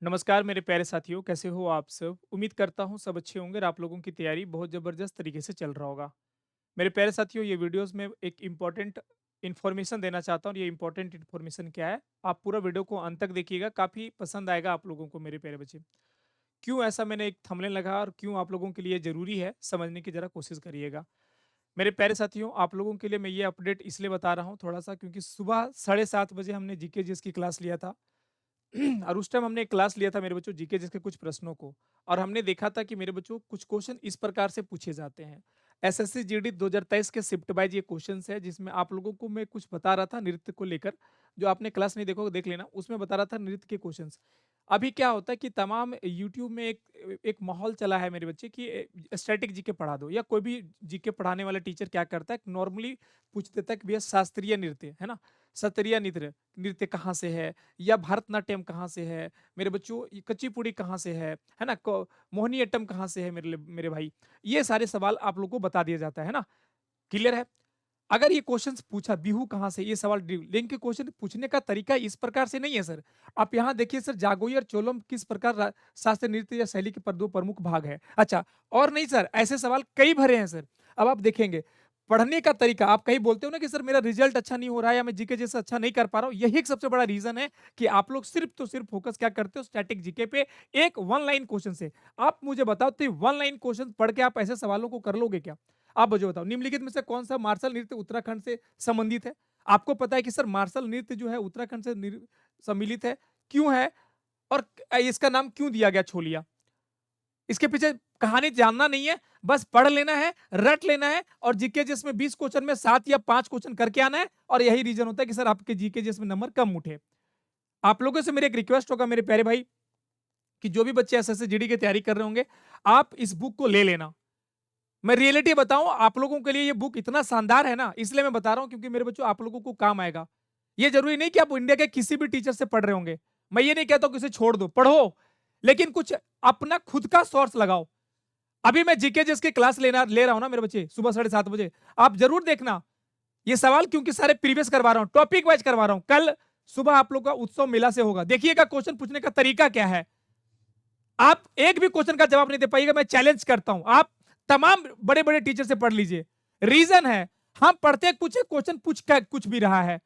नमस्कार मेरे प्यारे साथियों, कैसे हो आप सब? उम्मीद करता हूँ सब अच्छे होंगे और आप लोगों की तैयारी बहुत ज़बरदस्त तरीके से चल रहा होगा। मेरे प्यारे साथियों, ये वीडियोज़ में एक इम्पोर्टेंट इन्फॉर्मेशन देना चाहता हूँ और ये इम्पोर्टेंट इन्फॉर्मेशन क्या है? आप पूरा वीडियो को अंत तक देखिएगा, काफ़ी पसंद आएगा आप लोगों को मेरे प्यारे बच्चे। क्यों ऐसा मैंने एक थंबनेल लगा और क्यों आप लोगों के लिए ज़रूरी है, समझने की ज़रा कोशिश करिएगा। मेरे प्यारे साथियों, आप लोगों के लिए मैं ये अपडेट इसलिए बता रहा हूँ थोड़ा-सा क्योंकि सुबह साढ़े 7 बजे हमने जीके जीएस की क्लास लिया था। और उस टाइम हमने एक क्लास लिया था मेरे बच्चों जीके जिसके कुछ प्रश्नों को और हमने देखा था कि मेरे बच्चों कुछ क्वेश्चन इस प्रकार से पूछे जाते हैं। एसएससी जीडी 2023 के शिफ्ट वाइज ये क्वेश्चंस है जिसमें आप लोगों को मैं कुछ बता रहा था नृत्य को लेकर। जो आपने क्लास नहीं देखा होगा देख लेना, उसमें बता रहा था नृत्य के क्वेश्चंस। अभी क्या होता है कि तमाम यूट्यूब में एक माहौल चला है मेरे बच्चे कि स्टैटिक जीके पढ़ा दो या कोई भी जीके पढ़ाने वाला टीचर क्या करता है नॉर्मली पूछ देता है कि भैया शास्त्रीय नृत्य है ना, सत्रिया नृत्य नृत्य कहाँ से है या भरतनाट्यम कहाँ से है, मेरे बच्चों ये कुचिपुड़ी कहाँ से है ना? मोहिनीअट्टम कहाँ से है मेरे भाई? ये सारे सवाल आप लोग को बता दिया जाता है ना? क्लियर है? अगर ये क्वेश्चंस पूछा बिहू कहाँ से ये सवाल लिंक के क्वेश्चन पूछने का तरीका इस प्रकार से नहीं है सर। आप यहाँ देखिए सर जागोई और चोलम किस प्रकार शास्त्रीय नृत्य या शैली के दो प्रमुख भाग है। अच्छा और नहीं सर ऐसे सवाल कई भरे हैं सर। अब आप देखेंगे पढ़ने का तरीका आप कहीं बोलते हो ना कि सर मेरा रिजल्ट अच्छा नहीं हो रहा है या मैं जीके जैसा अच्छा नहीं कर पा रहा हूँ, यही एक सबसे बड़ा रीजन है कि आप लोग सिर्फ तो सिर्फ फोकस क्या करते हो स्टैटिक जीके पे एक वन लाइन क्वेश्चन से। आप मुझे बताओ तो वन लाइन क्वेश्चन पढ़ के आप ऐसे सवालों को कर लोगे क्या? आप मुझे बताओ निम्नलिखित में से कौन सा मार्शल नृत्य उत्तराखंड से संबंधित है? आपको पता है कि सर मार्शल नृत्य जो है उत्तराखंड से सम्मिलित है, क्यों है? और इसका नाम क्यों दिया गया छोलिया? इसके पीछे कहानी जानना नहीं है, बस पढ़ लेना है, रट लेना है और जीके जिसमें 20 क्वेश्चन में 7 या 5 क्वेश्चन करके आना है और यही रीजन होता है कि सर आपके जीके जिसमें नंबर कम उठे। आप लोगों से मेरी एक रिक्वेस्ट होगा मेरे प्यारे भाई कि जो भी बच्चे एसएससी जीडी की तैयारी कर रहे होंगे, आप इस बुक को ले लेना। मैं रियलिटी बताऊं आप लोगों के लिए ये बुक इतना शानदार है ना इसलिए मैं बता रहा हूं क्योंकि मेरे बच्चों आप लोगों को काम आएगा। ये जरूरी नहीं कि आप इंडिया के किसी भी टीचर से पढ़ रहे होंगे। मैं ये नहीं कहता हूं कि इसे छोड़ दो, पढ़ो, लेकिन कुछ अपना खुद का सोर्स लगाओ। अभी मैं जीके जिसकी क्लास ले रहा हूं ना मेरे बच्चे सुबह 7:30 बजे, आप जरूर देखना ये सवाल क्योंकि सारे प्रीवियस करवा रहा हूं, टॉपिक वाइज करवा रहा हूं। कल सुबह आप लोग का उत्सव मेला से होगा, देखिएगा क्वेश्चन पूछने का तरीका क्या है। आप एक भी क्वेश्चन का जवाब नहीं दे पाइएगा, मैं चैलेंज करता हूं। आप तमाम बड़े बड़े टीचर से पढ़ लीजिए। रीजन है हम पढ़ते पूछे क्वेश्चन पूछ कर कुछ भी रहा है।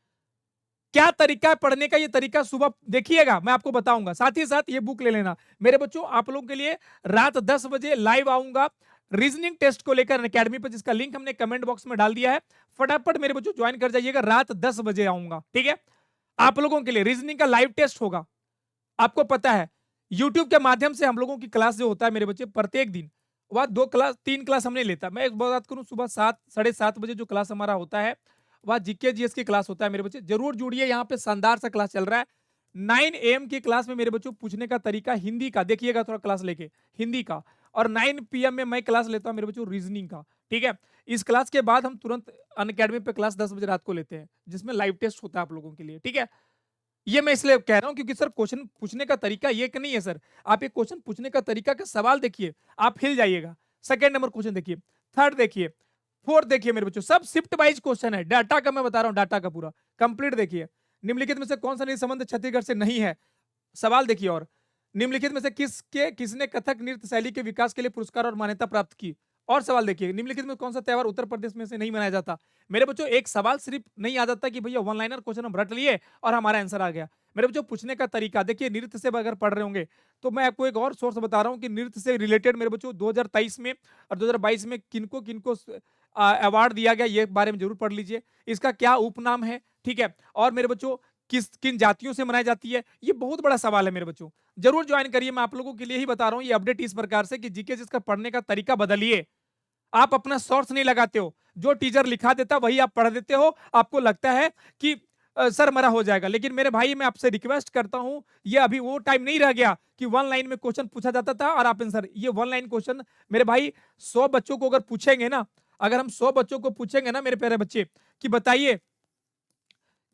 क्या तरीका है पढ़ने का, ये तरीका सुबह देखिएगा, मैं आपको बताऊंगा। साथ ही साथ ये बुक ले लेना मेरे बच्चों। आप लोगों के लिए रात 10 बजे लाइव आऊंगा रीजनिंग टेस्ट को लेकर अकेडमी पर, जिसका लिंक हमने कमेंट बॉक्स में डाल दिया है। फटाफट मेरे बच्चों ज्वाइन कर जाइएगा, रात 10 बजे आऊंगा, ठीक है? आप लोगों के लिए रीजनिंग का लाइव टेस्ट होगा। आपको पता है यूट्यूब के माध्यम से हम लोगों की क्लास जो होता है मेरे बच्चे प्रत्येक दिन, वह 2 क्लास 3 क्लास हमने लेता। मैं एक बात करूं, सुबह 7 साढ़े 7 बजे जो क्लास हमारा होता है वह जीके जीएस की क्लास होता है मेरे बच्चे, जरूर जुड़िए। यहाँ पे शानदार सा क्लास चल रहा है। 9 AM की क्लास में मेरे बच्चों पूछने का तरीका हिंदी का देखिएगा, थोड़ा क्लास लेके हिंदी का। और 9 PM में मैं क्लास लेता हूँ मेरे बच्चों रीजनिंग का, ठीक है? इस क्लास के बाद हम तुरंत अनअकैडमी पे क्लास 10 बजे रात को लेते हैं जिसमें लाइव टेस्ट होता है आप लोगों के लिए, ठीक है? ये मैं इसलिए कह रहा हूं क्योंकि सर क्वेश्चन पूछने का तरीका ये कि नहीं है सर। आप एक क्वेश्चन पूछने का तरीका का सवाल देखिए, आप हिल जाइएगा। सेकंड नंबर क्वेश्चन देखिए, थर्ड देखिए, फोर्थ देखिए मेरे बच्चों, सब शिफ्ट वाइज क्वेश्चन है। डाटा का मैं बता रहा हूं, डाटा का पूरा कंप्लीट देखिए। निम्नलिखित में से कौन सा नहीं संबंध छत्तीसगढ़ से नहीं है? सवाल देखिए। और निम्नलिखित में से किसने कथक नृत्य शैली के विकास के लिए पुरस्कार और मान्यता प्राप्त की? और सवाल देखिए, निम्नलिखित में कौन सा त्योहार उत्तर प्रदेश में से नहीं मनाया जाता? मेरे बच्चों एक सवाल सिर्फ नहीं आ जाता कि भैया वन लाइनर क्वेश्चन हम रट लिए और हमारा आंसर आ गया। मेरे बच्चों पूछने का तरीका देखिए, नृत्य से अगर पढ़ रहे होंगे तो मैं आपको एक और सोर्स बता रहा हूँ कि नृत्य से रिलेटेड मेरे बच्चों 2023 में और 2022 में किनको किनको अवार्ड दिया गया, ये बारे में जरूर पढ़ लीजिए। इसका क्या उपनाम है, ठीक है? और मेरे बच्चों किन जातियों से मनाई जाती है, ये बहुत बड़ा सवाल है मेरे बच्चों। जरूर ज्वाइन करिए, मैं आप लोगों के लिए ही बता रहा हूँ ये अपडेट इस प्रकार से कि जीके जिसका पढ़ने का तरीका बदलिए। आप अपना सोर्स नहीं लगाते हो, जो टीचर लिखा देता वही आप पढ़ देते हो। आपको लगता है कि सर मरा हो जाएगा, लेकिन मेरे भाई मैं आपसे रिक्वेस्ट करता हूं, ये अभी वो टाइम नहीं रह गया कि वन लाइन में क्वेश्चन पूछा जाता था और आप आंसर। ये वन लाइन क्वेश्चन मेरे भाई 100 बच्चों को अगर पूछेंगे ना, अगर हम 100 बच्चों को पूछेंगे ना मेरे प्यारे बच्चे कि बताइए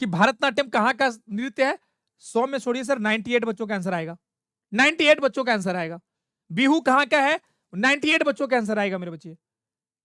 कि भारतनाट्यम कहाँ का नृत्य है, 100 में छोड़िए सर 98 बच्चों का आंसर आएगा। 98 बच्चों का आंसर आएगा। बिहू कहाँ का है, 98 बच्चों का आंसर आएगा मेरे बच्चे।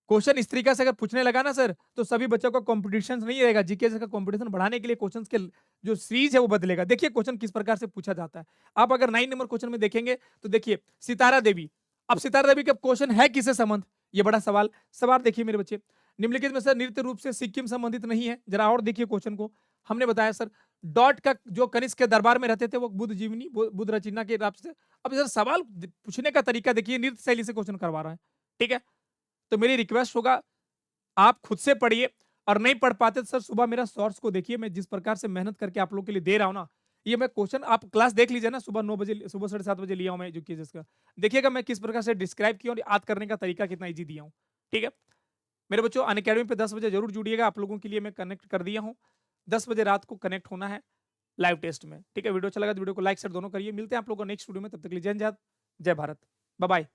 क्वेश्चन इस तरीका से अगर पूछने लगा ना सर, तो सभी बच्चों का कंपटीशन नहीं रहेगा। जीके का कंपटीशन बढ़ाने के लिए क्वेश्चंस के जो सीरीज है वो बदलेगा। देखिए क्वेश्चन किस प्रकार से पूछा जाता है। आप अगर 9 नंबर क्वेश्चन में देखेंगे तो देखिए सितारा देवी, अब सितारा देवी का क्वेश्चन है किससे संबंध? ये बड़ा सवाल। सवाल देखिए मेरे बच्चे, निम्नलिखित में से नृत्य रूप से सिक्किम संबंधित नहीं है। जरा और देखिए क्वेश्चन को। हमने बताया सर डॉट का जो कनिष्क के दरबार में रहते थे वो बुद्ध जीवनी बुद्ध रचना के हिसाब से। अब सर सवाल पूछने का तरीका देखिए, नृत्य शैली से क्वेश्चन करवा रहा है। ठीक है, तो मेरी रिक्वेस्ट होगा आप खुद से पढ़िए, और नहीं पढ़ पाते तो सर सुबह मेरा शॉर्ट्स को देखिए। मैं जिस प्रकार से मेहनत करके आप लोगों के लिए दे रहा हूं ना, ये मैं क्वेश्चन आप क्लास देख लीजिए ना, सुबह 9 बजे, सुबह 7:30 बजे लिया हूं मैं एजुकेशन का। देखिएगा मैं किस प्रकार से डिस्क्राइब किया और याद करने का तरीका कितना ईजी दिया हूं। ठीक है मेरे बच्चों, अनअकैडमी पे 10 बजे जरूर जुड़िएगा। आप लोगों के लिए मैं कनेक्ट कर दिया हूं। 10 बजे रात को कनेक्ट होना है लाइव टेस्ट में। ठीक है, वीडियो अच्छा लगा तो वीडियो को लाइक शेयर दोनों करिए। मिलते हैं आप लोगों को नेक्स्ट वीडियो में, तब तक के लिए जय हिंद, जय भारत, बाय बाय।